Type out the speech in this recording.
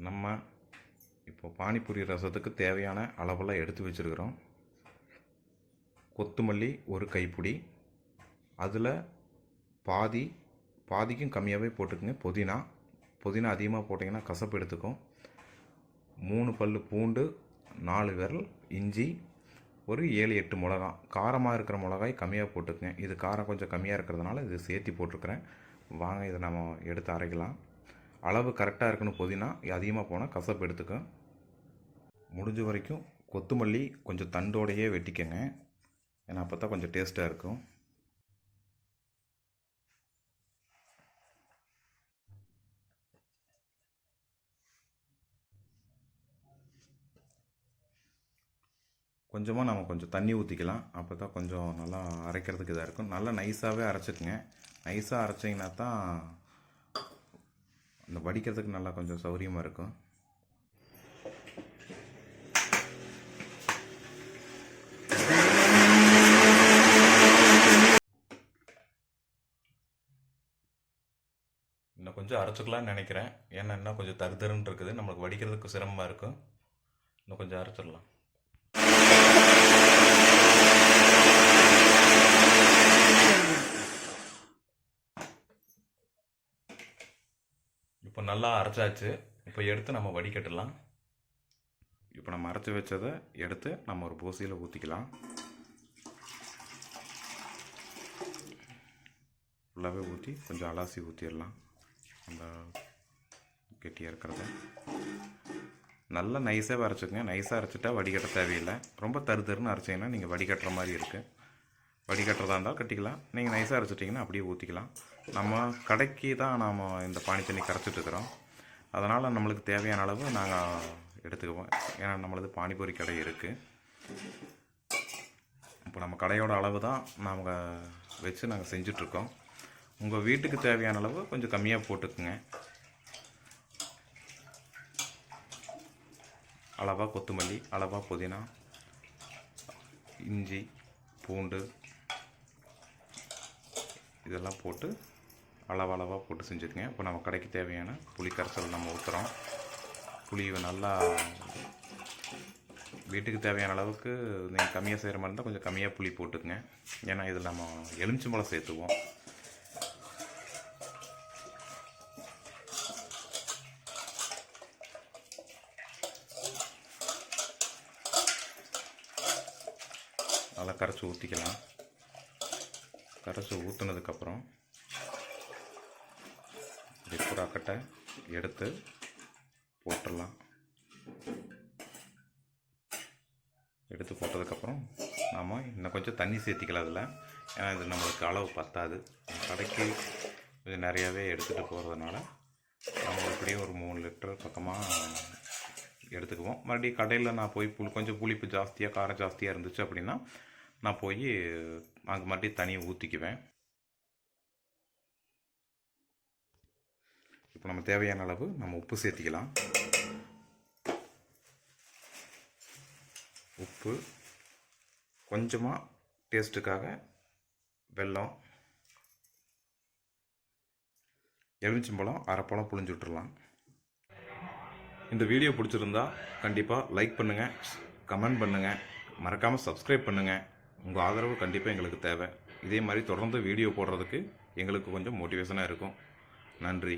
நம்ம இப்போ பானிபூரி ரசத்துக்கு தேவையான அளவெல்லாம் எடுத்து வச்சுருக்கிறோம். கொத்தமல்லி ஒரு கைப்பிடி, அதில் பாதிக்கும் கம்மியாகவே போட்டுக்குங்க. புதினா அதிகமாக போட்டிங்கன்னா கசப்பு எடுத்துக்கும். 3 பல் பூண்டு, 4 விரல் இஞ்சி, ஒரு 7-8 மிளகா. காரமாக இருக்கிற மிளகாய் கம்மியாக போட்டுக்குங்க. இது காரம் கொஞ்சம் கம்மியாக இருக்கிறதுனால இது சேர்த்தி போட்டிருக்கிறேன். வாங்க இதை நம்ம எடுத்து அரைக்கலாம். அளவு கரெக்டாக இருக்கணும். புதினா அதிகமாக போனால் கசப்பு எடுத்துக்கும். முடிஞ்ச வரைக்கும் கொத்தமல்லி கொஞ்சம் தண்டோடையே வெட்டிக்கங்க, ஏன்னா அப்போ தான் கொஞ்சம் டேஸ்ட்டாக இருக்கும். கொஞ்சமாக நம்ம கொஞ்சம் தண்ணி ஊற்றிக்கலாம், அப்போ தான் கொஞ்சம் நல்லா அரைக்கிறதுக்கு இதாக இருக்கும். நல்லா நைஸாகவே அரைச்சிக்குங்க. நைஸாக அரைச்சிங்கன்னா தான் இந்த வடிக்கிறதுக்கு நல்லா கொஞ்சம் சௌகரியமாக இருக்கும். இன்னும் கொஞ்சம் அரைச்சிக்கலான்னு நினைக்கிறேன், ஏன்னா இன்னும் கொஞ்சம் தருன்னு இருக்குது, நம்மளுக்கு வடிக்கிறதுக்கு சிரமமாக இருக்கும். இன்னும் கொஞ்சம் அரைச்சிடலாம். இப்போ நல்லா அரைச்சாச்சு. இப்போ எடுத்து நம்ம வடிகட்டலாம். இப்போ நம்ம அரைச்சி வச்சதை எடுத்து நம்ம ஒரு போசியில் ஊற்றிக்கலாம். ஃபுல்லாகவே ஊற்றி கொஞ்சம் அலாசி ஊற்றிடலாம். அந்த கெட்டியாக இருக்கிறத நல்லா நைஸாக அரைச்சிக்கங்க. நைஸாக அரைச்சிட்டா வடிகட்ட தேவையில்லை. ரொம்ப தருன்னு அரைச்சிங்கன்னா நீங்கள் வடிகட்டுற மாதிரி இருக்குது. வடிகட்டுறதா இருந்தால் கட்டிக்கலாம். நீங்கள் நைஸாக அரைச்சிட்டிங்கன்னா அப்படியே ஊற்றிக்கலாம். நம்ம கடைக்கு தான் நாம் இந்த பானி தண்ணி கரைச்சிட்ருக்குறோம். அதனால் நம்மளுக்கு தேவையான அளவு நாங்கள் எடுத்துக்குவோம். ஏன்னா நம்மளது பானிபூரி கடை இருக்குது. இப்போ நம்ம கடையோட அளவு தான் நாங்கள் வச்சு நாங்கள் செஞ்சிட்ருக்கோம். உங்கள் வீட்டுக்கு தேவையான அளவு கொஞ்சம் கம்மியாக போட்டுக்குங்க. அளவாக கொத்தமல்லி, அளவாக புதினா, இஞ்சி, பூண்டு இதெல்லாம் போட்டு அளவாக போட்டு செஞ்சுக்கங்க. இப்போ நம்ம கடைக்கு தேவையான புளி கரைசல் நம்ம ஊற்றுறோம். புளி நல்லா வீட்டுக்கு தேவையான அளவுக்கு நீங்கள் கம்மியாக செய்கிற மாதிரி இருந்தால் கொஞ்சம் கம்மியாக புளி போட்டுக்குங்க. ஏன்னா இதில் நம்ம எலுமிச்சம்பழம் சேர்த்துக்குவோம். நல்லா கரைச்சி ஊற்றிக்கலாம். கரைச்சி ஊற்றுனதுக்கப்புறம் புறாக்கட்டை எடுத்து போட்டுடலாம். எடுத்து போட்டதுக்கப்புறம் நாம் இன்னும் கொஞ்சம் தண்ணி சேர்த்திக்கலாம் அதில். ஏன்னா இது நம்மளுக்கு அளவு பத்தாது. கடைக்கு கொஞ்சம் நிறையாவே எடுத்துகிட்டு போகிறதுனால நம்ம எப்படியும் ஒரு 3 லிட்டர் பக்கமாக எடுத்துக்குவோம். மறுபடியும் கடையில் நான் போய் கொஞ்சம் புளிப்பு ஜாஸ்தியாக காரம் ஜாஸ்தியாக இருந்துச்சு அப்படின்னா நான் போய் அங்கே மறுபடியும் தனியாக ஊற்றிக்குவேன். இப்போ நம்ம தேவையான அளவு நம்ம உப்பு சேர்த்திக்கலாம். உப்பு கொஞ்சமாக டேஸ்ட்டுக்காக, வெல்லம், எலுமிச்சம்பழம் அரைப்பழம் புழிஞ்சு விட்டுறலாம். இந்த வீடியோ பிடிச்சிருந்தா கண்டிப்பாக லைக் பண்ணுங்கள், கமெண்ட் பண்ணுங்கள், மறக்காமல் சப்ஸ்கிரைப் பண்ணுங்கள். உங்கள் ஆதரவு கண்டிப்பாக எங்களுக்கு தேவை. இதே மாதிரி தொடர்ந்து வீடியோ போடுறதுக்கு எங்களுக்கு கொஞ்சம் மோட்டிவேஷனாக இருக்கும். நன்றி.